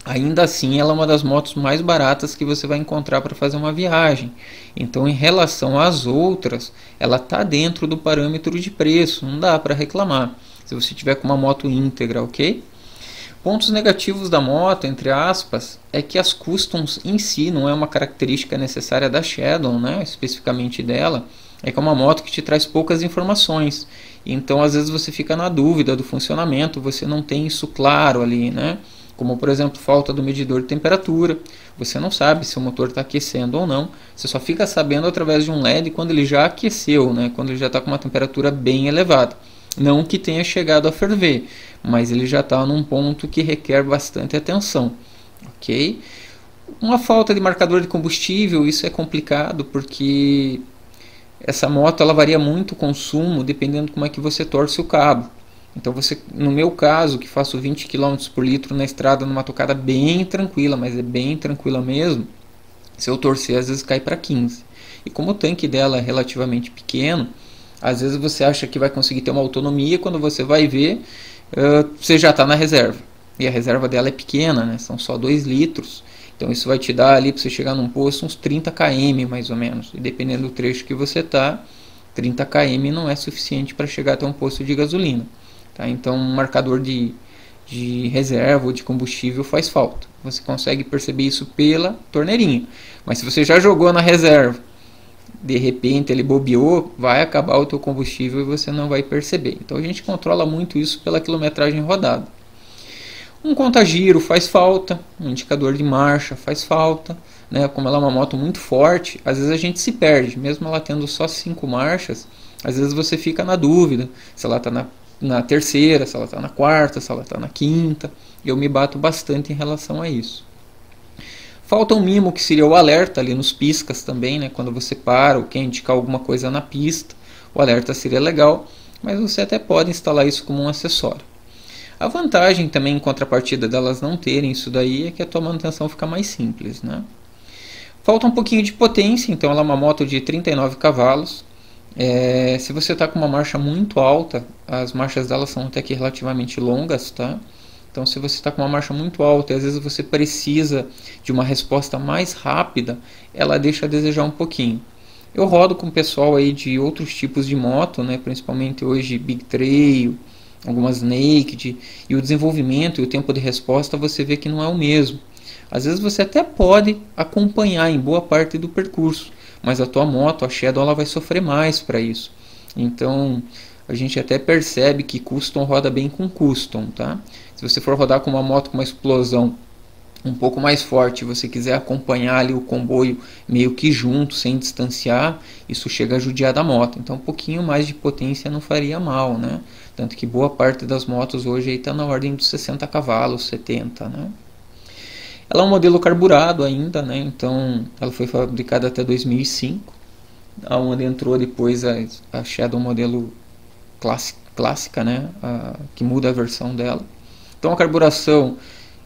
Speaker 2: ainda assim ela é uma das motos mais baratas que você vai encontrar para fazer uma viagem. Então, em relação às outras, ela está dentro do parâmetro de preço, não dá para reclamar, se você tiver com uma moto íntegra, ok? Pontos negativos da moto, entre aspas, é que as customs em si não é uma característica necessária da Shadow, né? Especificamente dela, é que é uma moto que te traz poucas informações. Então, às vezes você fica na dúvida do funcionamento, você não tem isso claro ali, né? Como, por exemplo, falta do medidor de temperatura. Você não sabe se o motor está aquecendo ou não. Você só fica sabendo através de um LED quando ele já aqueceu, né? Quando ele já está com uma temperatura bem elevada. Não que tenha chegado a ferver, mas ele já está num ponto que requer bastante atenção, ok? Uma falta de marcador de combustível, isso é complicado porque essa moto ela varia muito o consumo dependendo de como é que você torce o cabo. Então no meu caso, que faço 20 km por litro na estrada numa tocada bem tranquila, mas é bem tranquila mesmo, se eu torcer às vezes cai para 15. E como o tanque dela é relativamente pequeno, às vezes você acha que vai conseguir ter uma autonomia, quando você vai ver, você já está na reserva. E a reserva dela é pequena, né? São só 2 litros. Então isso vai te dar ali, para você chegar num posto, uns 30 km mais ou menos. E dependendo do trecho que você está, 30 km não é suficiente para chegar até um posto de gasolina. Tá? Então um marcador de reserva ou de combustível faz falta. Você consegue perceber isso pela torneirinha. Mas se você já jogou na reserva, de repente ele bobeou, vai acabar o teu combustível e você não vai perceber. Então a gente controla muito isso pela quilometragem rodada. Um conta-giro faz falta, um indicador de marcha faz falta, né? Como ela é uma moto muito forte, às vezes a gente se perde, mesmo ela tendo só 5 marchas, às vezes você fica na dúvida se ela está na terceira, se ela está na quarta, se ela está na quinta. Eu me bato bastante em relação a isso. Falta um mimo que seria o alerta ali nos piscas também, né? Quando você para ou quer indicar alguma coisa na pista, o alerta seria legal, mas você até pode instalar isso como um acessório. A vantagem também em contrapartida delas não terem isso daí é que a tua manutenção fica mais simples, né? Falta um pouquinho de potência, então ela é uma moto de 39 cavalos. Se você está com uma marcha muito alta, as marchas dela são até que relativamente longas, tá? Então, se você está com uma marcha muito alta e às vezes você precisa de uma resposta mais rápida, ela deixa a desejar um pouquinho. Eu rodo com o pessoal aí de outros tipos de moto, né, principalmente hoje Big Trail, algumas Naked, e o desenvolvimento e o tempo de resposta você vê que não é o mesmo. Às vezes você até pode acompanhar em boa parte do percurso, mas a tua moto, a Shadow, ela vai sofrer mais para isso. Então, a gente até percebe que custom roda bem com custom, tá? Se você for rodar com uma moto com uma explosão um pouco mais forte, você quiser acompanhar ali o comboio meio que junto, sem distanciar, isso chega a judiar da moto. Então um pouquinho mais de potência não faria mal, né? Tanto que boa parte das motos hoje está na ordem dos 60 cavalos, 70, né? Ela é um modelo carburado ainda, né? Então ela foi fabricada até 2005, onde entrou depois a Shadow modelo clássica, né? Que muda a versão dela. Então a carburação,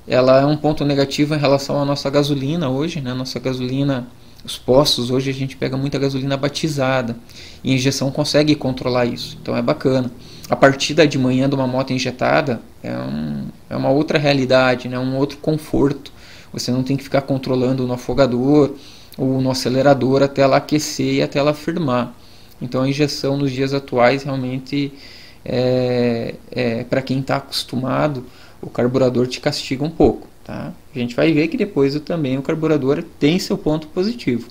Speaker 2: ela é um ponto negativo em relação à nossa gasolina hoje, né? Nossa gasolina, os postos hoje a gente pega muita gasolina batizada e a injeção consegue controlar isso, então é bacana. A partida de manhã de uma moto injetada é uma outra realidade, né? Um outro conforto. Você não tem que ficar controlando no afogador ou no acelerador até ela aquecer e até ela firmar. Então a injeção nos dias atuais realmente para quem está acostumado, o carburador te castiga um pouco, tá? A gente vai ver que depois também o carburador tem seu ponto positivo.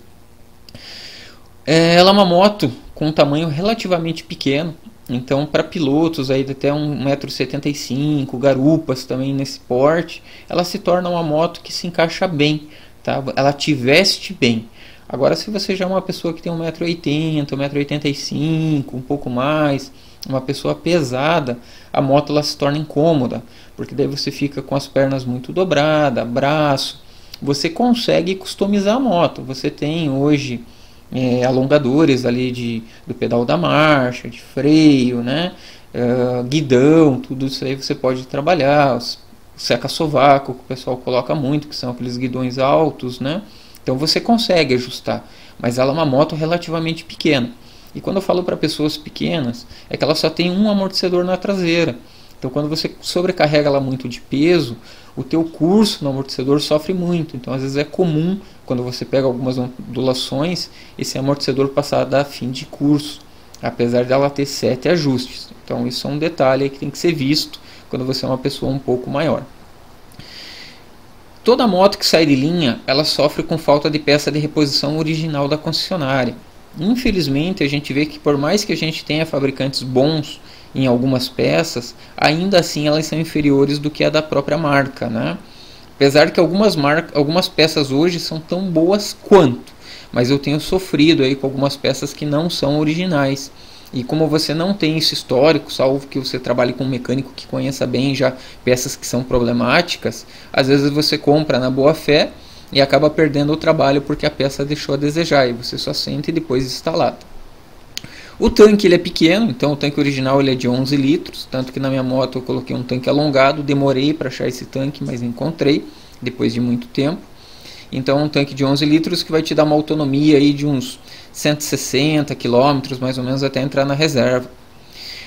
Speaker 2: Ela é uma moto com um tamanho relativamente pequeno, então para pilotos aí de até 1,75 m, garupas também nesse porte, ela se torna uma moto que se encaixa bem, tá? Ela te veste bem. Agora, se você já é uma pessoa que tem 1,80 m, 1,85 m, um pouco mais, uma pessoa pesada, a moto ela se torna incômoda, porque daí você fica com as pernas muito dobradas, braço. Você consegue customizar a moto. Você tem hoje alongadores ali do pedal da marcha, de freio, né? Guidão, tudo isso aí você pode trabalhar. Seca-sovaco, que o pessoal coloca muito, que são aqueles guidões altos, né? Então você consegue ajustar, mas ela é uma moto relativamente pequena. E quando eu falo para pessoas pequenas, é que ela só tem um amortecedor na traseira. Então quando você sobrecarrega ela muito de peso, o teu curso no amortecedor sofre muito. Então às vezes é comum, quando você pega algumas ondulações, esse amortecedor passar a dar fim de curso, apesar dela ter 7 ajustes. Então isso é um detalhe que tem que ser visto quando você é uma pessoa um pouco maior. Toda moto que sai de linha, ela sofre com falta de peça de reposição original da concessionária. Infelizmente, a gente vê que por mais que a gente tenha fabricantes bons em algumas peças, ainda assim elas são inferiores do que a da própria marca, né? Apesar que algumas peças hoje são tão boas quanto, mas eu tenho sofrido aí com algumas peças que não são originais. E como você não tem esse histórico, salvo que você trabalhe com um mecânico que conheça bem já peças que são problemáticas, às vezes você compra na boa fé e acaba perdendo o trabalho porque a peça deixou a desejar e você só sente depois instalado. O tanque ele é pequeno, então o tanque original ele é de 11 litros, tanto que na minha moto eu coloquei um tanque alongado, demorei para achar esse tanque, mas encontrei depois de muito tempo. Então um tanque de 11 litros que vai te dar uma autonomia aí de uns 160 km mais ou menos até entrar na reserva.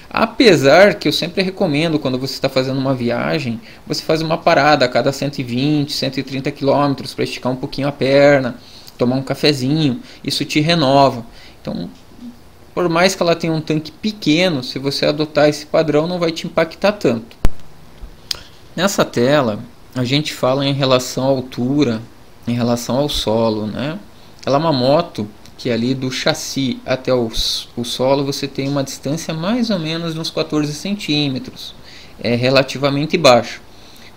Speaker 2: Apesar que eu sempre recomendo, quando você está fazendo uma viagem, você faz uma parada a cada 120, 130 km para esticar um pouquinho a perna, tomar um cafezinho, isso te renova. Então, por mais que ela tenha um tanque pequeno, se você adotar esse padrão não vai te impactar tanto. Nessa tela, a gente fala em relação à altura, em relação ao solo, né? Ela é uma moto que ali do chassi até o solo você tem uma distância mais ou menos de uns 14 centímetros, é relativamente baixo.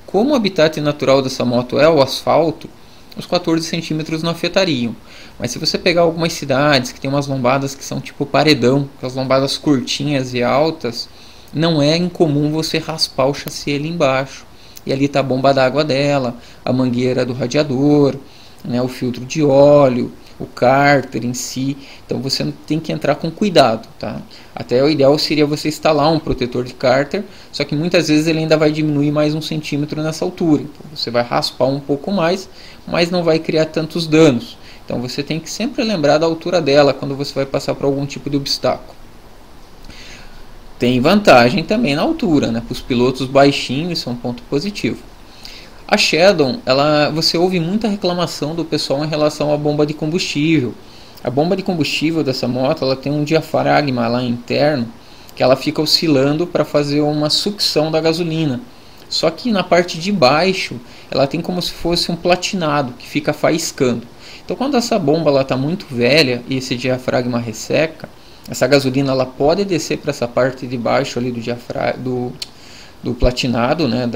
Speaker 2: Como o habitat natural dessa moto é o asfalto, os 14 centímetros não afetariam. Mas se você pegar algumas cidades que tem umas lombadas que são tipo paredão, as lombadas curtinhas e altas, não é incomum você raspar o chassi ali embaixo. E ali está a bomba d'água dela, a mangueira do radiador, né, o filtro de óleo, o cárter em si. Então você tem que entrar com cuidado, tá? Até o ideal seria você instalar um protetor de cárter, só que muitas vezes ele ainda vai diminuir mais 1 centímetro nessa altura. Então você vai raspar um pouco mais, mas não vai criar tantos danos. Então você tem que sempre lembrar da altura dela quando você vai passar por algum tipo de obstáculo. Tem vantagem também na altura, né? Para os pilotos baixinhos, isso é um ponto positivo. A Shadow, você ouve muita reclamação do pessoal em relação à bomba de combustível. A bomba de combustível dessa moto, ela tem um diafragma lá interno, que ela fica oscilando para fazer uma sucção da gasolina. Só que na parte de baixo, ela tem como se fosse um platinado, que fica faiscando. Então quando essa bomba está muito velha e esse diafragma resseca, essa gasolina ela pode descer para essa parte de baixo ali do platinado, né,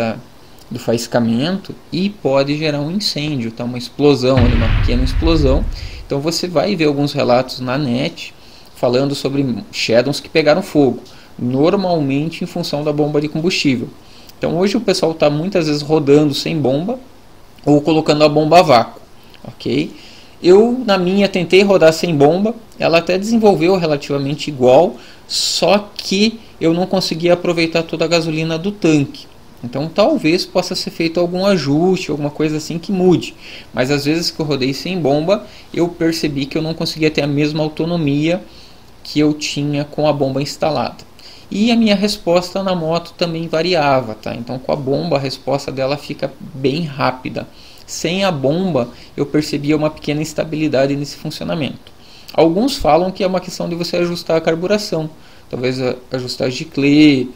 Speaker 2: do faiscamento, e pode gerar um incêndio, tá? Uma explosão, uma pequena explosão. Então você vai ver alguns relatos na net falando sobre Shadows que pegaram fogo, normalmente em função da bomba de combustível. Então hoje o pessoal está muitas vezes rodando sem bomba ou colocando a bomba a vácuo, ok? Eu na minha tentei rodar sem bomba, ela até desenvolveu relativamente igual, só que eu não conseguia aproveitar toda a gasolina do tanque. Então talvez possa ser feito algum ajuste, alguma coisa assim que mude. Mas às vezes que eu rodei sem bomba, eu percebi que eu não conseguia ter a mesma autonomia que eu tinha com a bomba instalada. E a minha resposta na moto também variava, tá? Então com a bomba a resposta dela fica bem rápida. sem a bomba eu percebia uma pequena instabilidade nesse funcionamento. Alguns falam que é uma questão de você ajustar a carburação, talvez ajustar Giclée,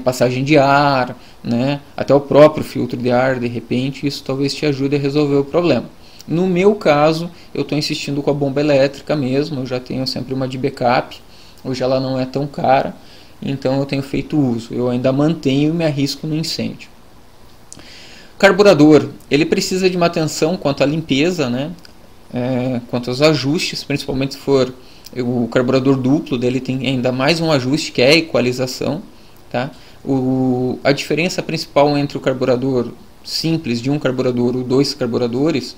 Speaker 2: passagem de ar, né? Até o próprio filtro de ar, de repente, isso talvez te ajude a resolver o problema. No meu caso, eu estou insistindo com a bomba elétrica mesmo, eu já tenho sempre uma de backup, hoje ela não é tão cara, então eu tenho feito uso, eu ainda mantenho e me arrisco no incêndio. Carburador, ele precisa de uma atenção quanto à limpeza, né? Quanto aos ajustes, principalmente se for o carburador duplo, dele tem ainda mais um ajuste que é a equalização, tá? A diferença principal entre o carburador simples de um carburador ou dois carburadores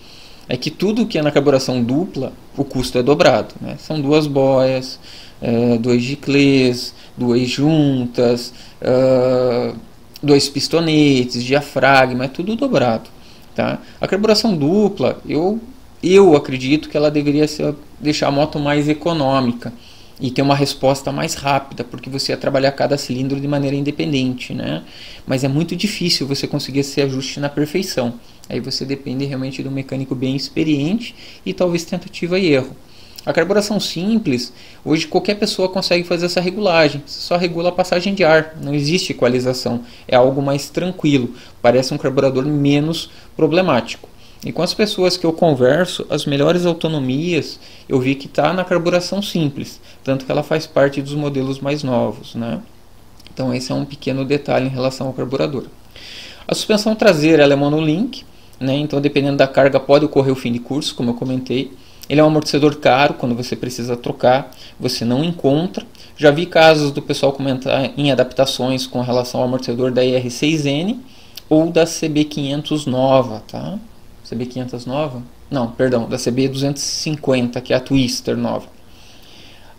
Speaker 2: é que tudo que é na carburação dupla, o custo é dobrado, né? São duas boias, dois Giclées, duas juntas, dois pistonetes, diafragma, é tudo dobrado, tá? A carburação dupla, eu acredito que ela deveria deixar a moto mais econômica e ter uma resposta mais rápida, porque você ia trabalhar cada cilindro de maneira independente, né? Mas é muito difícil você conseguir esse ajuste na perfeição. Aí você depende realmente de um mecânico bem experiente e talvez tentativa e erro. A carburação simples, hoje qualquer pessoa consegue fazer essa regulagem, você só regula a passagem de ar, não existe equalização, é algo mais tranquilo, parece um carburador menos problemático. E com as pessoas que eu converso, as melhores autonomias eu vi que está na carburação simples, tanto que ela faz parte dos modelos mais novos, né? Então esse é um pequeno detalhe em relação ao carburador. A suspensão traseira ela é monolink, né? Então dependendo da carga pode ocorrer o fim de curso, como eu comentei. Ele é um amortecedor caro, quando você precisa trocar, você não encontra. Já vi casos do pessoal comentar em adaptações com relação ao amortecedor da IR6N ou da CB500 nova, tá? CB500 nova? Não, perdão, da CB250, que é a Twister nova.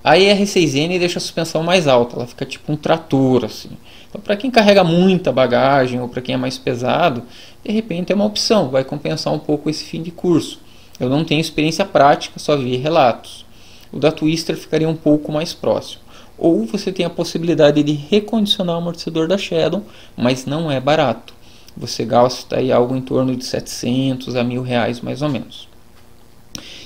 Speaker 2: A IR6N deixa a suspensão mais alta, ela fica tipo um trator, assim. Então, para quem carrega muita bagagem ou para quem é mais pesado, de repente é uma opção, vai compensar um pouco esse fim de curso. Eu não tenho experiência prática, só vi relatos. O da Twister ficaria um pouco mais próximo. Ou você tem a possibilidade de recondicionar o amortecedor da Shadow, mas não é barato. Você gasta aí algo em torno de 700 a R$1.000 mais ou menos.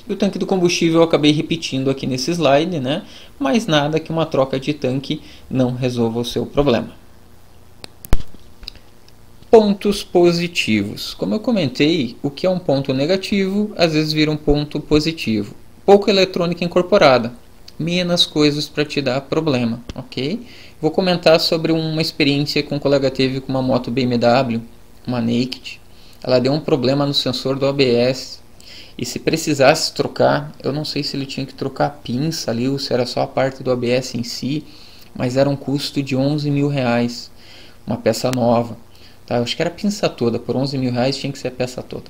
Speaker 2: E o tanque do combustível eu acabei repetindo aqui nesse slide, né? Mas nada que uma troca de tanque não resolva o seu problema. Pontos positivos. Como eu comentei, o que é um ponto negativo, às vezes vira um ponto positivo. Pouca eletrônica incorporada, menos coisas para te dar problema, ok? Vou comentar sobre uma experiência que um colega teve com uma moto BMW, uma Naked. Ela deu um problema no sensor do ABS. E se precisasse trocar, eu não sei se ele tinha que trocar a pinça ali ou se era só a parte do ABS em si, mas era um custo de R$11.000, uma peça nova. Tá, eu acho que era a pinça toda, por R$11.000 tinha que ser a peça toda.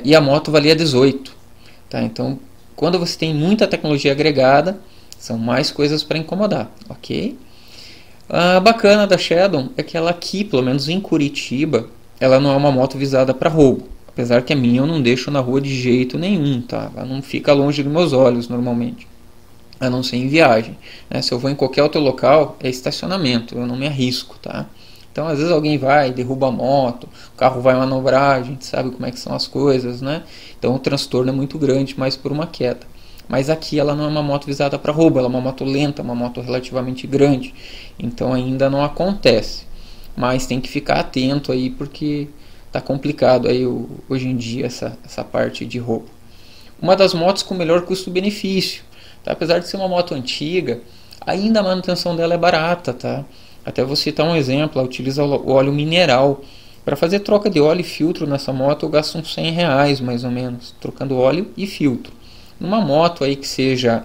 Speaker 2: E a moto valia 18. Tá, então, quando você tem muita tecnologia agregada, são mais coisas para incomodar, ok? A bacana da Shadow é que ela aqui, pelo menos em Curitiba, ela não é uma moto visada para roubo. Apesar que a minha eu não deixo na rua de jeito nenhum, tá? Ela não fica longe dos meus olhos normalmente, a não ser em viagem, né? Se eu vou em qualquer outro local, é estacionamento, eu não me arrisco, tá? Então às vezes alguém vai, derruba a moto, o carro vai manobrar, a gente sabe como é que são as coisas, né? Então o transtorno é muito grande, mais por uma queda. Mas aqui ela não é uma moto visada para roubo, ela é uma moto lenta, uma moto relativamente grande, então ainda não acontece. Mas tem que ficar atento aí porque tá complicado aí hoje em dia essa parte de roubo. Uma das motos com melhor custo-benefício, tá? Apesar de ser uma moto antiga, ainda a manutenção dela é barata, tá? Até vou citar um exemplo, ela utiliza o óleo mineral. Para fazer troca de óleo e filtro nessa moto eu gasto uns R$100 mais ou menos, trocando óleo e filtro. Numa moto aí que seja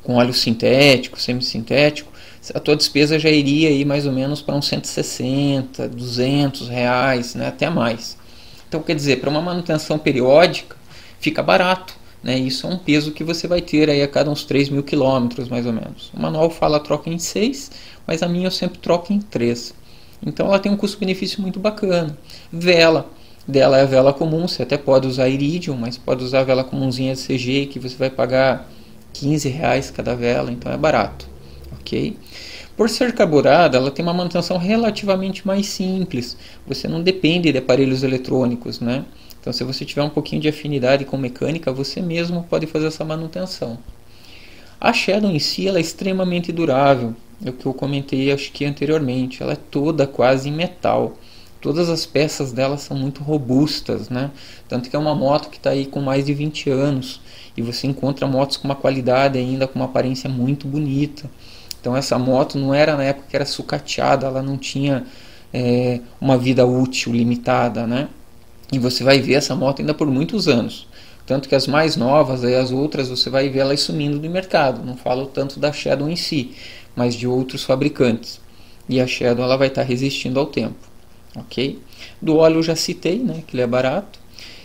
Speaker 2: com óleo sintético, semissintético, a tua despesa já iria aí mais ou menos para uns 160, R$200, né, até mais. Então quer dizer, para uma manutenção periódica fica barato, né? Isso é um peso que você vai ter aí a cada uns 3.000 km mais ou menos. O manual fala troca em 6, mas a minha eu sempre troco em 3. Então ela tem um custo-benefício muito bacana. Vela dela é a vela comum, você até pode usar Iridium, mas pode usar a vela comumzinha de CG que você vai pagar R$15 cada vela, então é barato, ok? Por ser carburada, ela tem uma manutenção relativamente mais simples. Você não depende de aparelhos eletrônicos, né? Então, se você tiver um pouquinho de afinidade com mecânica, você mesmo pode fazer essa manutenção. A Shadow em si ela é extremamente durável, é o que eu comentei acho que anteriormente. Ela é toda quase em metal. Todas as peças dela são muito robustas, né? Tanto que é uma moto que está aí com mais de 20 anos. E você encontra motos com uma qualidade ainda, com uma aparência muito bonita. Então essa moto não era na época que era sucateada, ela não tinha uma vida útil limitada, né? E você vai ver essa moto ainda por muitos anos. Tanto que as mais novas, aí as outras, você vai ver elas sumindo do mercado. Não falo tanto da Shadow em si, mas de outros fabricantes. E a Shadow ela vai estar resistindo ao tempo. Ok? Do óleo eu já citei, né, que ele é barato.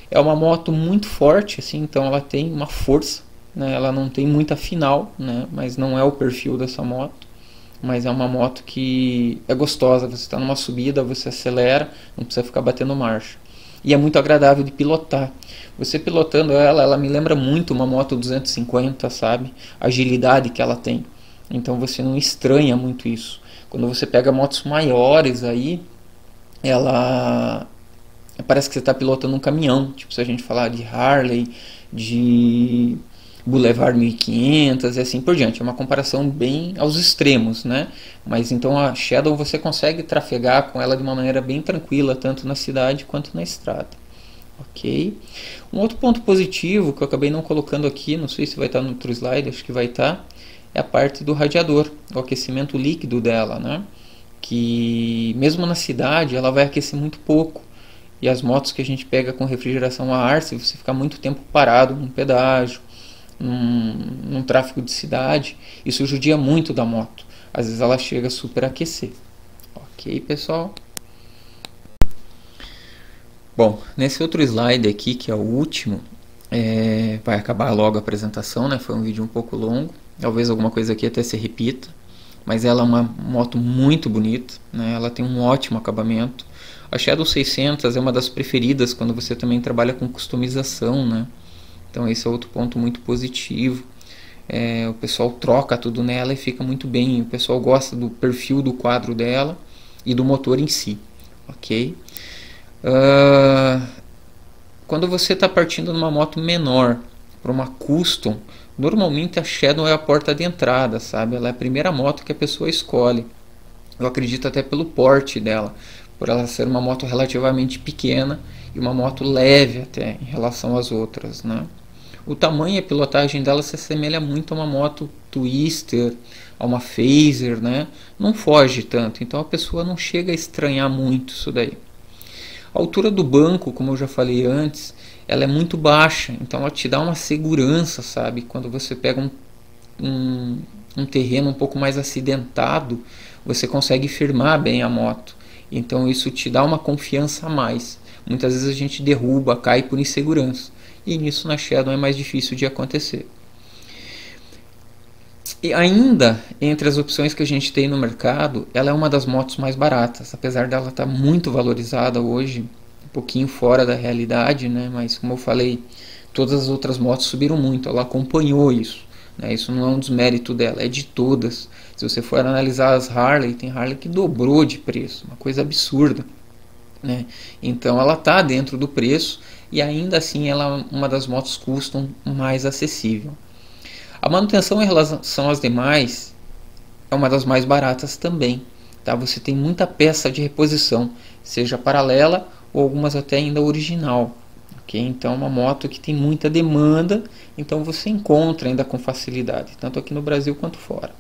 Speaker 2: É uma moto muito forte, assim, então ela tem uma força, né, ela não tem muita final, né, mas não é o perfil dessa moto. Mas é uma moto que é gostosa, você está numa subida, você acelera, não precisa ficar batendo marcha. E é muito agradável de pilotar. Você pilotando ela, ela me lembra muito uma moto 250, sabe? A agilidade que ela tem. Então você não estranha muito isso. Quando você pega motos maiores aí, ela parece que você está pilotando um caminhão. Tipo, se a gente falar de Harley, de Boulevard 1500 e assim por diante. É uma comparação bem aos extremos, né? Mas então a Shadow você consegue trafegar com ela de uma maneira bem tranquila, tanto na cidade quanto na estrada. Ok? Um outro ponto positivo que eu acabei não colocando aqui, não sei se vai estar no outro slide, acho que vai estar, é a parte do radiador, o aquecimento líquido dela, né? Que mesmo na cidade ela vai aquecer muito pouco. E as motos que a gente pega com refrigeração a ar, se você ficar muito tempo parado num pedágio, num tráfego de cidade, isso judia muito da moto. Às vezes ela chega a superaquecer. Ok, pessoal? Bom, nesse outro slide aqui, que é o último, vai acabar logo a apresentação, né? Foi um vídeo um pouco longo, talvez alguma coisa aqui até se repita, mas ela é uma moto muito bonita, né? Ela tem um ótimo acabamento. A Shadow 600 é uma das preferidas quando você também trabalha com customização, né? Então esse é outro ponto muito positivo. O pessoal troca tudo nela e fica muito bem. O pessoal gosta do perfil do quadro dela e do motor em si. Ok? Quando você está partindo numa moto menor para uma custom, normalmente a Shadow é a porta de entrada, sabe? Ela é a primeira moto que a pessoa escolhe. Eu acredito até pelo porte dela, por ela ser uma moto relativamente pequena e uma moto leve até em relação às outras, né? O tamanho e a pilotagem dela se assemelha muito a uma moto Twister, a uma Phaser, né? Não foge tanto, então a pessoa não chega a estranhar muito isso daí. A altura do banco, como eu já falei antes, ela é muito baixa, então ela te dá uma segurança, sabe? Quando você pega um terreno um pouco mais acidentado, você consegue firmar bem a moto. Então isso te dá uma confiança a mais. Muitas vezes a gente derruba, cai por insegurança. E nisso na Shadow é mais difícil de acontecer. E ainda, entre as opções que a gente tem no mercado, ela é uma das motos mais baratas. Apesar dela estar muito valorizada hoje, um pouquinho fora da realidade, né? Mas como eu falei, todas as outras motos subiram muito. Ela acompanhou isso, né? Isso não é um desmérito dela, é de todas. Se você for analisar as Harley, tem Harley que dobrou de preço, uma coisa absurda, né? Então ela está dentro do preço e ainda assim ela é uma das motos custom mais acessível. A manutenção em relação às demais é uma das mais baratas também, tá? Você tem muita peça de reposição, seja paralela ou algumas até ainda original, ok? Então é uma moto que tem muita demanda, então você encontra ainda com facilidade, tanto aqui no Brasil quanto fora.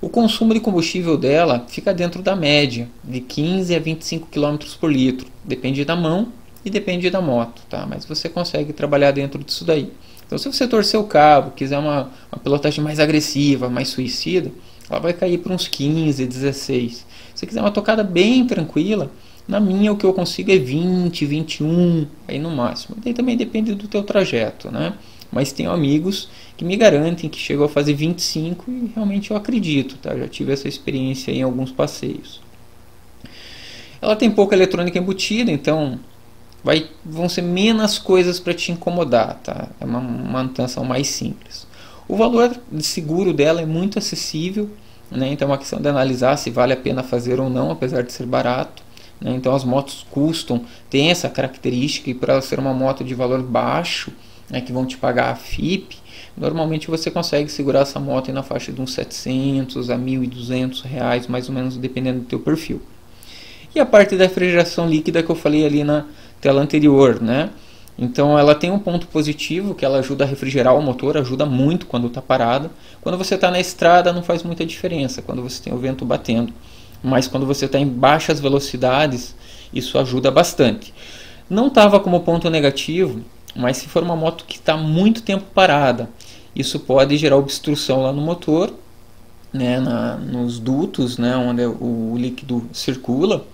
Speaker 2: O consumo de combustível dela fica dentro da média, de 15 a 25 km por litro. Depende da mão e depende da moto, tá? Mas você consegue trabalhar dentro disso daí. Então se você torcer o cabo, quiser uma pilotagem mais agressiva, mais suicida, ela vai cair para uns 15, 16. Se você quiser uma tocada bem tranquila, na minha o que eu consigo é 20, 21, aí no máximo. Daí também depende do teu trajeto, né? Mas tenho amigos que me garantem que chegou a fazer 25 e realmente eu acredito, tá? Já tive essa experiência em alguns passeios. Ela tem pouca eletrônica embutida, então vão ser menos coisas para te incomodar, tá? É uma manutenção mais simples. O valor de seguro dela é muito acessível, né? Então é uma questão de analisar se vale a pena fazer ou não, apesar de ser barato, né? Então as motos custom têm essa característica, e para ser uma moto de valor baixo, né, que vão te pagar a FIP, normalmente você consegue segurar essa moto aí na faixa de uns 700 a 1.200 reais, mais ou menos, dependendo do teu perfil. E a parte da refrigeração líquida que eu falei ali na tela anterior, né? Então ela tem um ponto positivo, que ela ajuda a refrigerar o motor, ajuda muito quando está parada. Quando você está na estrada não faz muita diferença, quando você tem o vento batendo. Mas quando você está em baixas velocidades, isso ajuda bastante. Não estava como ponto negativo, mas se for uma moto que está muito tempo parada, isso pode gerar obstrução lá no motor, né, nos dutos, né, onde o líquido circula.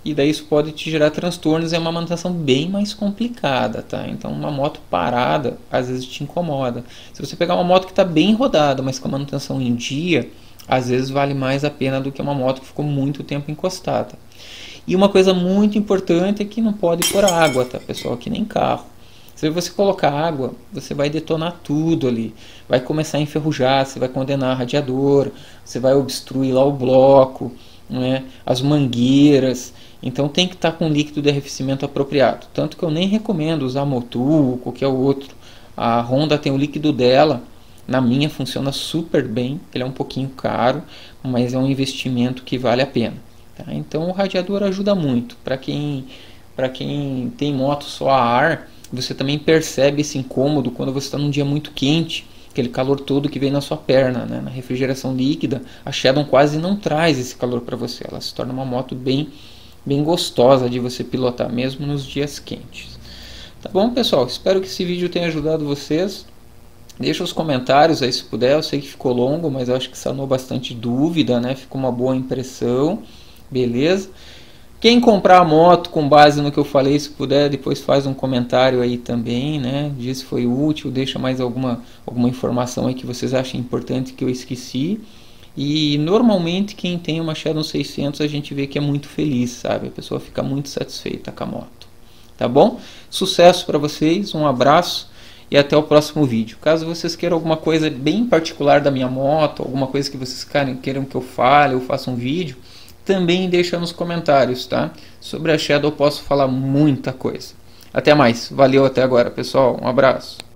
Speaker 2: E daí isso pode te gerar transtornos, é uma manutenção bem mais complicada, tá? Então uma moto parada às vezes te incomoda. Se você pegar uma moto que está bem rodada, mas com a manutenção em dia, às vezes vale mais a pena do que uma moto que ficou muito tempo encostada. E uma coisa muito importante é que não pode pôr água, tá, pessoal? Que nem carro. Se você colocar água, você vai detonar tudo ali. Vai começar a enferrujar, você vai condenar radiador, você vai obstruir lá o bloco, né, as mangueiras. Então tem que estar com líquido de arrefecimento apropriado. Tanto que eu nem recomendo usar Motul ou qualquer outro. A Honda tem o líquido dela. Na minha funciona super bem. Ele é um pouquinho caro, mas é um investimento que vale a pena. Tá? Então o radiador ajuda muito. Para quem tem moto só a ar, você também percebe esse incômodo quando você está num dia muito quente. Aquele calor todo que vem na sua perna, né? Na refrigeração líquida, a Shadow quase não traz esse calor para você. Ela se torna uma moto bem gostosa de você pilotar mesmo nos dias quentes. Tá bom, pessoal? Espero que esse vídeo tenha ajudado vocês. Deixa os comentários aí se puder. Eu sei que ficou longo, mas eu acho que sanou bastante dúvida, né? Ficou uma boa impressão. Beleza? Quem comprar a moto com base no que eu falei, se puder, depois faz um comentário aí também, né? Diz se foi útil, deixa mais alguma informação aí que vocês achem importante que eu esqueci. E normalmente quem tem uma Shadow 600 a gente vê que é muito feliz, sabe? A pessoa fica muito satisfeita com a moto. Tá bom? Sucesso para vocês, um abraço e até o próximo vídeo. Caso vocês queiram alguma coisa bem particular da minha moto, alguma coisa que vocês queiram que eu fale ou faça um vídeo, também deixa nos comentários, tá? Sobre a Shadow eu posso falar muita coisa. Até mais. Valeu até agora, pessoal. Um abraço.